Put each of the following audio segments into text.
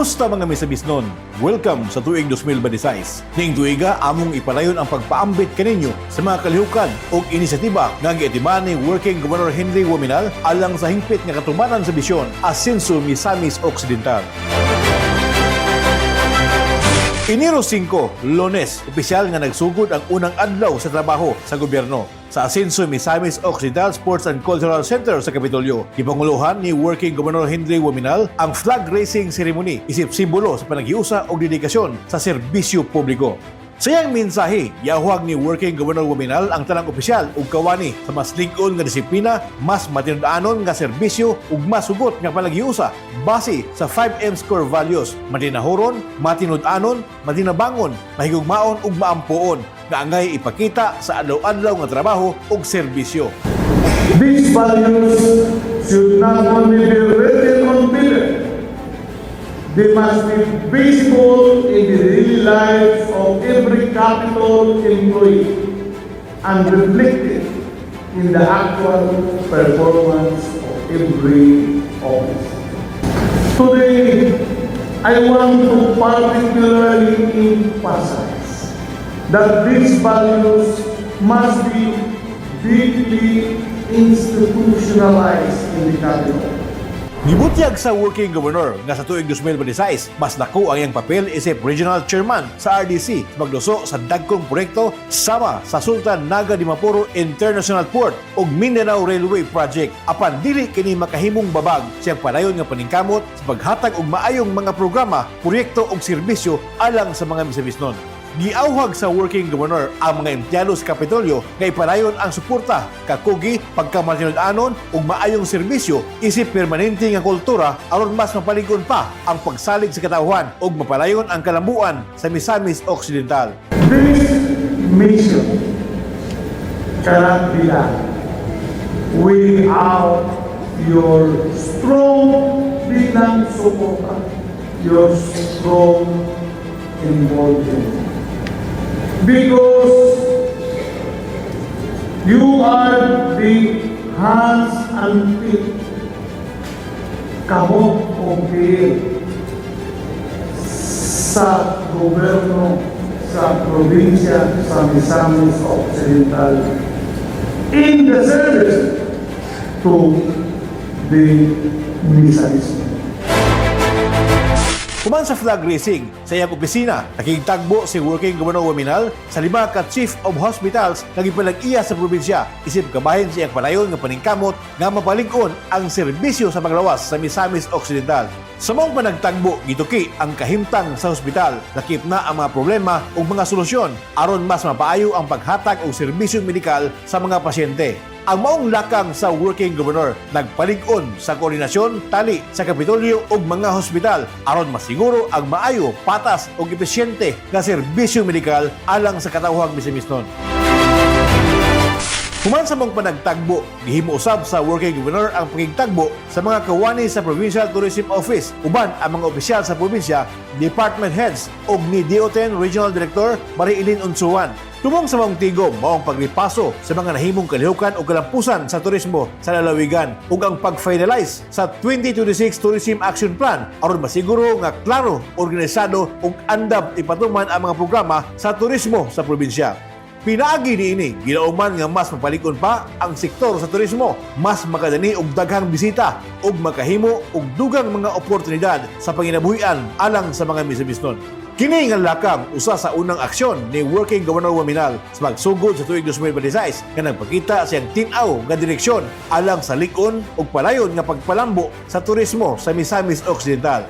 Kumusta mga misabisnon? Welcome sa tuig 2026. Ning tuiga among ipalayon ang pagpaambit kaninyo sa mga kalihukan o inisyatiba nga giatiman ni Working Governor Henry Wominal alang sa hingpit nga katumanan sa bisyon Asenso Misamis Occidental. Enero 5, Lunes, opisyal nga nagsugod ang unang adlaw sa trabaho sa gobyerno sa Asenso Misamis Occidental Sports and Cultural Center sa Kapitolyo. Gipanguluhan ni Working Governor Henry Wominal ang flag raising ceremony isip simbolo sa panaghiusa o dedikasyon sa serbisyo publiko. Sa iyang mensahe, giahuag ni Working Governor Wominal ang tanang opisyal ug kawani sa mas lig-on nga disiplina, mas matinud-anon nga serbisyo ug mas hugot nga palaghiusa base sa 5M core values: matinahuron, matinud-anon, matinabangon, mahigugmaon ug maampuon nga angay ipakita sa adlaw-adlaw nga trabaho ug serbisyo. These values should not only be written on paper, they must be visible in the daily lives of every capital employee and reflected in the actual performance of every office. Today, I want to particularly emphasize that these values must be deeply institutionalized in the capital. Gibutyag sa Working Governor nga sa tuig 2026, mas dako ang iyang papel isip Regional Chairman sa RDC magluso sa dagkong proyekto sama sa Sultan Naga Dimapuro International Port ug Mindanao Railway Project. Apan dili kini makahimong babag siyang padayon nga paningkamot sa paghatag og maayong mga programa, proyekto ug serbisyo alang sa mga misabisnon. Giauhag sa Working Governor ang mga empleyado sa Kapitolyo nga ipadayon ang suporta, kakugi, pagkamatinud-anon ug maayong serbisyo isip permanente nga kultura aron mas mapalig-on pa ang pagsalig sa katawhan ug mapalayon ang kalambuan sa Misamis Occidental. This mission cannot be done without your strong bilang suporta, your strong involvement. Because you are the hands and feet, kamot o piil sa gobyerno sa probinsya sa Misamis Occidental in the service to the Misamis. Human sa flag raising sa iyang opisina, nakikitagbo si Working Governor Wominal sa 5 ka Chief of Hospitals na gipalag-iya sa probinsya isip kabahin sa iyang palayon nga paningkamot nga mapalig-on ang serbisyo sa paglawas sa Misamis Occidental. Sa mong panagtagbo, gituki ang kahimtang sa hospital, nakip na ang mga problema ug mga solusyon aron mas mapaayo ang paghatag og serbisyo medikal sa mga pasyente. Ang maong lakang sa Working Governor nagpalig-on sa koordinasyon tali sa Kapitolyo ug mga hospital aron masiguro ang maayo, patas ug epesyente nga serbisyo medikal alang sa katawhang misamisnon. Human sa mong panagtagbo, gihimo usab sa Working Governor ang pagigtagbo sa mga kawani sa Provincial Tourism Office uban ang mga opisyal sa probinsya, department heads ug ni DO10 Regional Director Marilyn Unsuan. Tumong sa mong tigom maong paglipaso sa mga nahimong kalihukan o kalampusan sa turismo sa lalawigan ug ang pag-finalize sa 2026 Tourism Action Plan aron masiguro nga klaro, organisado ug andam ipatuman ang mga programa sa turismo sa probinsya. Pinaagi niini, ginauman nga mas mapalig-on pa ang sektor sa turismo, mas makadani og daghang bisita ug makahimo og dugang mga oportunidad sa panginabuhian alang sa mga misabisnon. Kini nga lakang usa sa unang aksyon ni Working Governor Wominal sa pagsugod sa tuig 2026 nga nagpakita siyang tin-aw nga direksyon alang sa lig-on ug palayon nga pagpalambo sa turismo sa Misamis Occidental.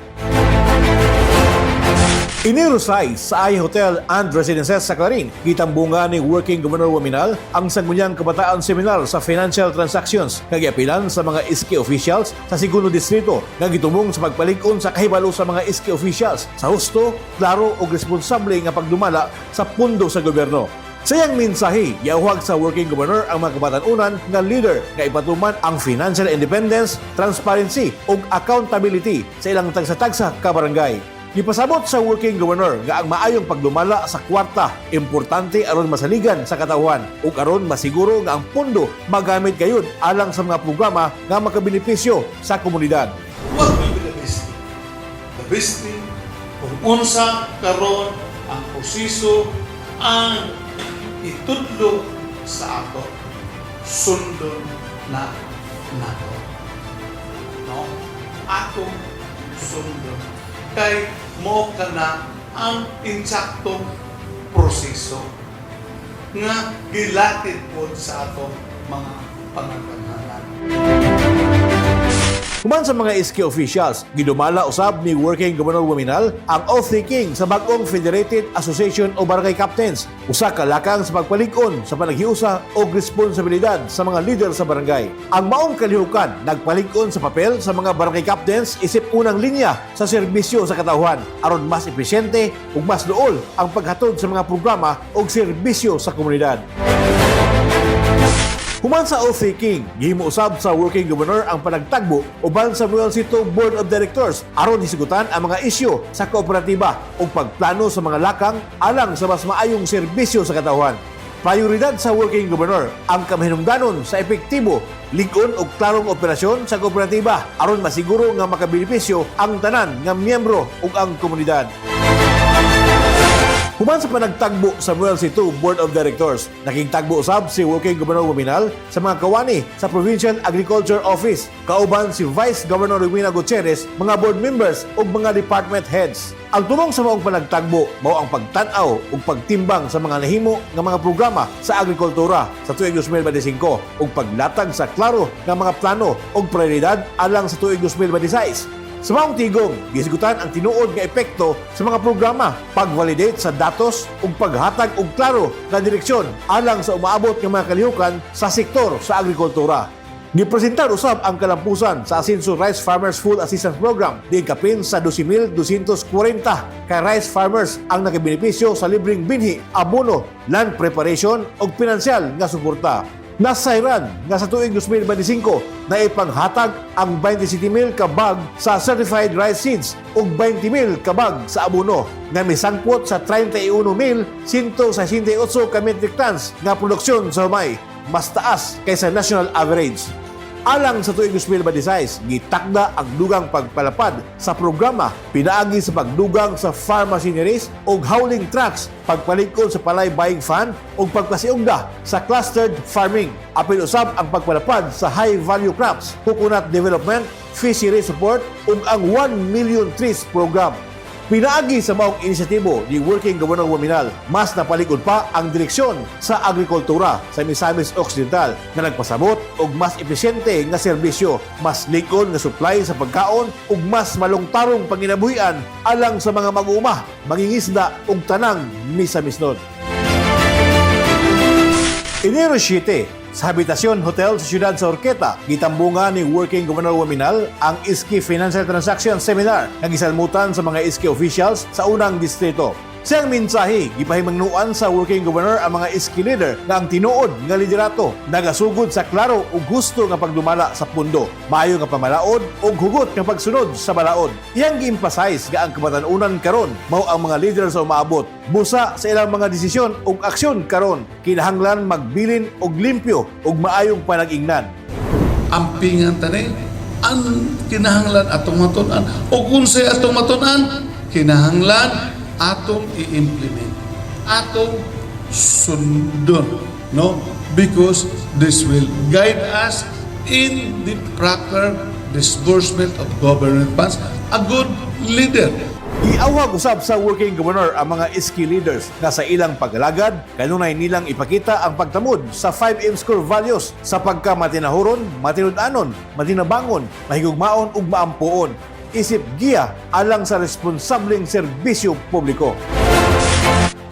Enero 6 sa I Hotel and Residences sa Clarin, gitambungan ni Working Governor Wominal ang sangguniang kabataan seminar sa financial transactions nga giapilan sa mga iski officials sa Segundo Distrito nga gitumong sa pagpalig-on sa kahibalo sa mga iski officials sa husto, klaro ug responsable nga pagdumala sa pundo sa gobyerno. Sa iyang mensahe, giahuag sa Working Governor ang mga kabatanunan nga leader nga ipatuman ang financial independence, transparency ug accountability sa ilang tagsa-tagsa ka barangay. Gipasabot sa Working Governor nga ang maayong pagdumala sa kwarta importante aron masaligan sa katawhan ug aron masiguro nga ang pondo magamit gayud alang sa mga programa nga makabenepisyo sa komunidad. What will be the best thing? The best thing unsa karon ang proseso ang itudlo sa ato sundon na nato, no, atong sundon kay mo kana ang insaktong proseso nga gilatid po sa atong mga pangangalan. Human sa mga SK officials, gidumala usab ni Working Governor Wominal ang oath-taking sa bag-ong Federated Association o Barangay Captains, usa ka lakang sa pagpalig-on sa panaghiusa o responsibilidad sa mga leader sa barangay. Ang maong kalihukan nagpalig-on sa papel sa mga barangay captains isip unang linya sa serbisyo sa katauhan aron mas epesyente ug mas duol ang paghatod sa mga programa o serbisyo sa komunidad. Human sa oath-taking, gihimo usab sa Working Governor ang panagtagbo uban sa Municipal City Board of Directors aron hisigutan ang mga isyu sa kooperatiba ug pagplano sa mga lakang alang sa mas maayong serbisyo sa katauhan. Prioridad sa Working Governor ang kamahinungdanon sa epektibo, lig-on ug klarong operasyon sa kooperatiba aron masiguro nga makabenepisyo ang tanan nga miyembro ug ang komunidad. Human sa panagtagbo sa Municipal City Board of Directors, nakigtagbo usab si Working Governor Wominal sa mga kawani sa Provincial Agriculture Office, kauban si Vice Governor Rowena Gutierrez, mga board members ug mga department heads. Ang tumong sa maong panagtagbo mao ang pagtan-aw ug pagtimbang sa mga nahimo nga mga programa sa agrikultura sa tuig 2025 ug paglatag sa klaro nga mga plano ug prioridad alang sa tuig 2026. Sa maong tigong, gisigutan ang tinuod nga epekto sa mga programa, pag-validate sa datos ug paghatag og klaro nga direksyon alang sa umaabot nga mga kalihukan sa sektor sa agrikultura. Gipresentar usab ang kalampusan sa Asinso Rice Farmers Food Assistance Program di kapin sa 12,240 ka rice farmers ang nakabenepisyo sa libreng binhi, abono, land preparation ug pinansyal nga suporta. Nasayran nga sa tuig 2025 na ipanghatag ang 27,000 ka bag sa certified rice seeds ug 20,000 ka bag sa abono nga misangpot sa 31,168 ka metric tons nga produksyon sa humay, mas taas kaysa national average. Alang sa tuig 2026, gitakda ang dugang pagpalapad sa programa pinaagi sa pagdugang sa farm machineries ug hauling trucks, pagpalig-on sa palay buying fund ug pagpasiugda sa clustered farming. Apil usab ang pagpalapad sa high value crops, coconut development, fishery support ug ang 1 million trees program. Pinaagi sa maong inisyatibo ni Working Governor Wominal, mas napaligod pa ang direksyon sa agrikultura sa Misamis Occidental na nagpasabot og mas epesyente nga serbisyo, mas lig-on nga supply sa pagkaon ug mas malungtarong panginabuhian alang sa mga mag-uuma, mangingisda ug tanang Misamis-nod. Enero 7, sa Habitasyon Hotel sa siyudad sa Orqueta, gitambungan ni Working Governor Wominal ang ISKI Financial Transaction Seminar nga gisalmutan sa mga ISKI officials sa unang distrito. Siyang mensahe, gipahimangnuan sa Working Governor ang mga ISKI leader nga ang tinuod nga liderato nagasugod sa klaro ug gusto nga pagdumala sa pundo, maayo nga pamalaod ug hugot nga pagsunod sa balaod. Iyang gi-emphasize nga ang kabatan-unan karon mao ang mga leader sa umaabot busa sa ilang mga desisyon ug aksyon karon, kinahanglan magbilin og limpyo ug maayong panag-ingnan. Ampingan tani ang kinahanglan atong matun-an o kung say atong matun-an kinahanglan atong i-implement, atong sundon, no? Because this will guide us in the proper disbursement of government funds. A good leader. Iawhag usab sa Working Governor ang mga ISKI leaders na sa ilang paglalagad, kanunay nilang ipakita ang pagtamod sa 5M score values sa pagka-matinahuron, matinud-anon, matinabangon, mahigugmaon ug maampuon. Isip giya alang sa responsableng serbisyo publiko.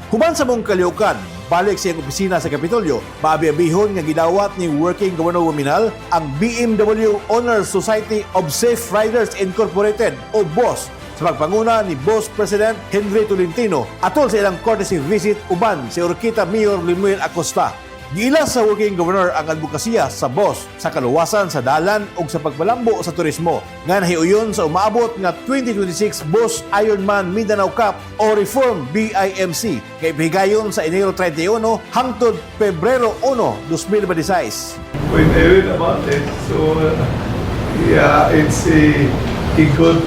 Human sa mong kaliukan, balik sa iyang opisina sa Kapitolyo, maabi-abihon nga gidawat ni Working Governor Wominal ang BMW Honor Society of Safe Riders Incorporated o BOSS sa pagpanguna ni Boss President Henry Tolentino atol sa ilang courtesy visit uban si Orqueta Mayor Lemuel Acosta. Giila sa Working Governor ang advokasya sa BOSS sa kaluwasan sa dalan ug sa pagpalambo sa turismo nga nahiuyon sa umaabot nga 2026 BOSS Ironman Mindanao Cup o Reform BIMC kay ipihigayon sa Enero 31 hangtod Pebrero 1, 2026. When I read about it, so yeah, it's a good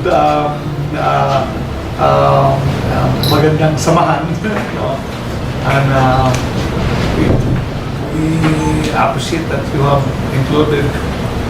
magandang samahan. No? And we appreciate that you have included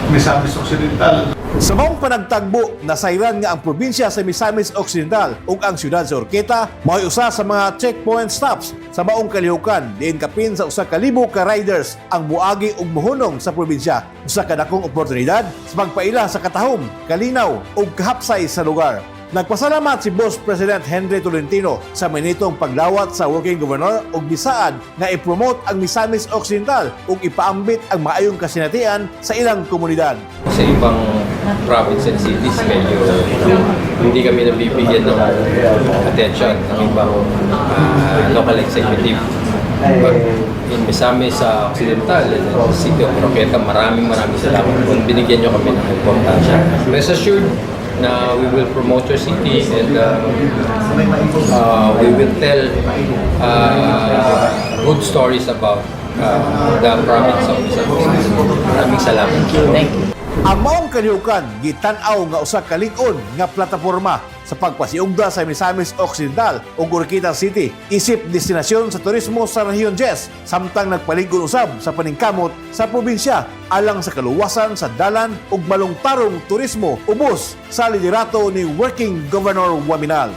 Misamis Occidental. Sa maong panagtagbo, nasayran nga ang probinsya sa Misamis Occidental ug ang siyudad sa Orqueta mao'y usa sa mga checkpoint stops sa maong kalihukan diin kapin sa usa ka libo ka riders ang muagi ug mohunong sa probinsya. Usa ka dakong oportunidad sa pagpaila sa katahom, kalinaw ug kahapsay sa lugar. Nagpasalamat si Boss President Henry Tolentino sa minitong paglawat sa Working Governor ug bisaad nga i-promote ang Misamis Occidental ug ipaambit ang maayong kasinatian sa ilang komunidad. Sa ibang province and cities, medyo hindi kami nabibigyan ng attention ng ibang local executive. But in Misamis Occidental and the City of Roqueta, maraming salamat kung binigyan nyo kami ng importansya. Rest assured na we will promote your city and we will tell good stories about the province of Misamis. Maraming salamat. Thank you. Ang maong kalihukan gitan-aw nga usa ka lig-on nga plataporma sa pagpasiugda sa Misamis Occidental ug Orqueta City isip destinasyon sa turismo sa Rehiyon 10 samtang nagpalig-on usab sa paningkamot sa probinsya alang sa kaluwasan sa dalan ug malungtarong turismo ubos sa liderato ni Working Governor Waminal.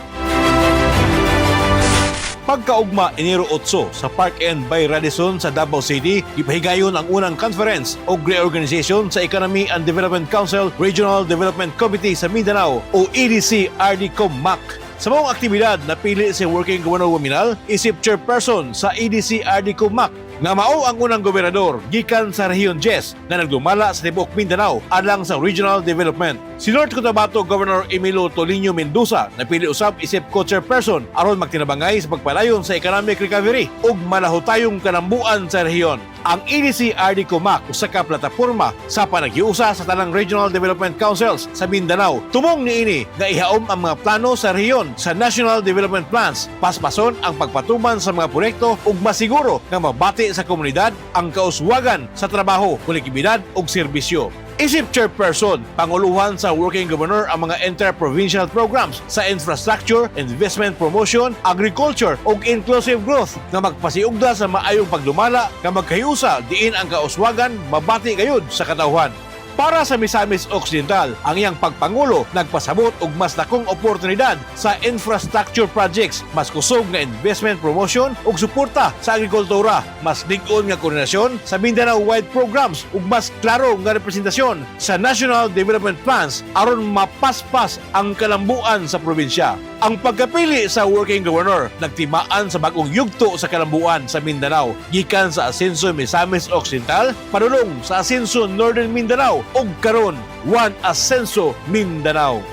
Pagkaugma Enero 8 sa Park N by Radisson sa Davao City, ipahigayon ang unang conference o reorganization sa Economy and Development Council Regional Development Committee sa Mindanao o EDC-RDCOM-MAC. Sa maong aktibidad, napili si Working Governor Waminal isip chairperson sa EDC-RDCOM-MAC nga mao ang unang gobernador gikan sa Rehiyon 10 na nagdumala sa tibuok Mindanao alang sa regional development. Si North Cotabato Governor Emilio Tolino Mendoza napili usab isip co-chairperson aron magtinabangay sa pagpadayon sa economic recovery ug malahutayong kanambuan sa rehiyon. Ang EDC-RDCOM-MAC usa ka plataporma sa panaghiusa sa tanang Regional Development Councils sa Mindanao. Tumong niini nga ihaom ang mga plano sa rehiyon sa National Development Plans, paspason ang pagpatuman sa mga proyekto ug masiguro nga mabati sa komunidad ang kauswagan sa trabaho, kolektibidad ug serbisyo. Isip chairperson, panguluhan sa Working Governor ang mga inter-provincial programs sa infrastructure, investment promotion, agriculture ug inclusive growth nga magpasiugda sa maayong pagdumala nga magkahiusa diin ang kauswagan mabati gayud sa katawhan. Para sa Misamis Occidental, ang iyang pagpangulo nagpasabot og mas dakong oportunidad sa infrastructure projects, mas kusog nga investment promotion ug suporta sa agrikultura, mas lig-on nga koordinasyon sa Mindanao-wide programs ug mas klaro nga representasyon sa National Development Plans aron mapaspas ang kalambuan sa probinsya. Ang pagkapili sa Working Governor nagtimaan sa bagong yugto sa kalambuan sa Mindanao gikan sa Asenso Misamis Occidental padulong sa Asenso Northern Mindanao ug karon One Asenso Mindanao.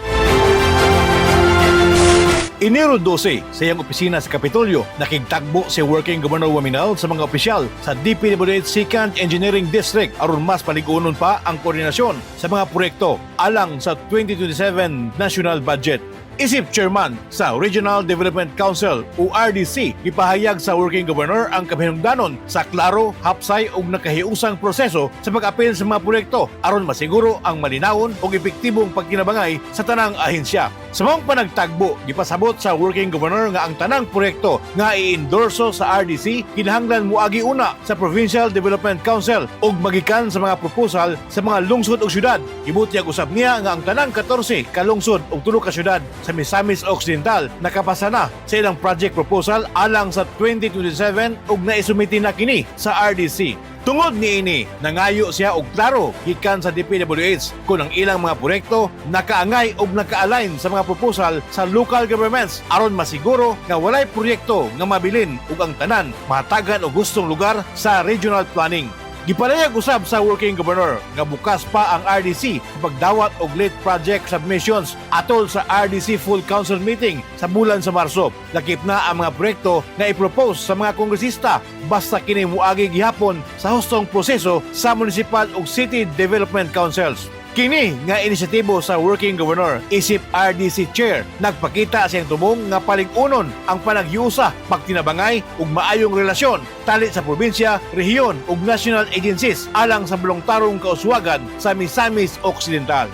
Enero 12, sa iyang opisina sa Kapitolyo, nakigtagbo si Working Governor Waminal sa mga opisyal sa DPWH 2nd Engineering District aron mas paligunon pa ang koordinasyon sa mga proyekto alang sa 2027 national budget. Isip chairman sa Regional Development Council o RDC, ipahayag sa Working Governor ang kahinungdanon sa klaro, hapsay ug nakahiusang proseso sa pag-apil sa mga proyekto aron masiguro ang malinawon ug epektibong pagkinabangay sa tanang ahensya. Sa maong panagtagbo, gipasabot sa Working Governor nga ang tanang proyekto nga i-endorso sa RDC kinahanglan moagi una sa Provincial Development Council ug magikan sa mga proposal sa mga lungsod ug syudad. Ibutyag usab niya nga ang tanang 14 ka lungsod ug 3 ka syudad sa Misamis Occidental nakapasa na sa ilang project proposal alang sa 2027 ug naisumiti na kini sa RDC. Tungod niini, nangayo siya og klaro gikan sa DPWH kung ang ilang mga proyekto nakaangay ug naka-align sa mga proposal sa local governments aron masiguro nga walay proyekto nga mabilin ug ang tanan mahatagan og gustong lugar sa regional planning. Gipalayag usab sa Working Governor nga bukas pa ang RDC sa pagdawat og late project submissions atol sa RDC Full Council Meeting sa bulan sa Marso. Lakip na ang mga proyekto nga i-propose sa mga kongresista basta kini moagi gihapon sa hustong proseso sa municipal ug city development councils. Kini nga inisyatibo sa Working Governor isip RDC Chair nagpakita siyang tumong nga paligunon ang panaghiusa, pagtinabangay ug maayong relasyon tali sa probinsya, rehiyon ug national agencies alang sa voluntarong kauswagan sa Misamis Occidental.